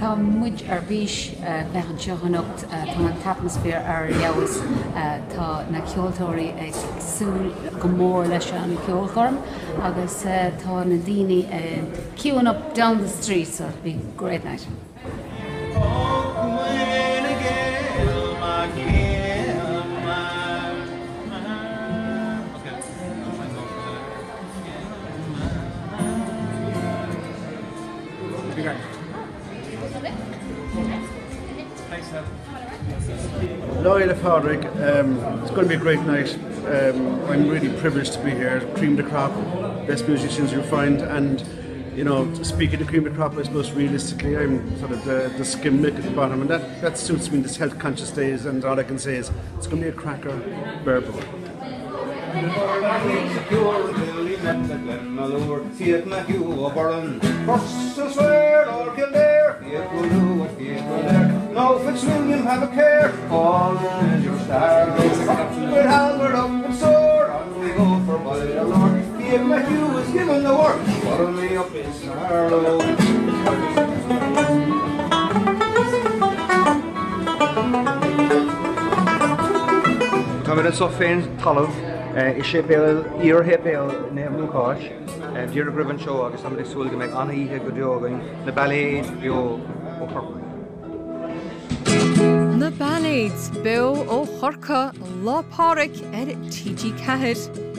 Tá muid bhís bhean teochanacht tá an atmosfér leabhas tá na ceoltóirí ag súil go mór leis an Ceolchoirm agus tá na daoine queuing up down the street, so it'll be a great night. Lá Fhéile Pádraig, it's going to be a great night. I'm really privileged to be here. Cream de crop, best musicians you'll find, and you know, speaking of cream de crop, I suppose realistically I'm sort of the skim milk at the bottom, and that suits me in this health conscious days, and all I can say is it's going to be a cracker barebowl. No Fitzwilliam have a care, all in your star. With halberd up and sword, on we go for Bailéid. Give Matthew was given the work, follow me up in Snarlow. Coming in so fain talamh, is Séipéal Naomh Lúcás, Dír Grivan show agus somebody soul go make anaithe go deogain na Bailéid bio ó Cork. Na Bailéid bio ó Chorcaigh Lá Pádraig TG Ceathair.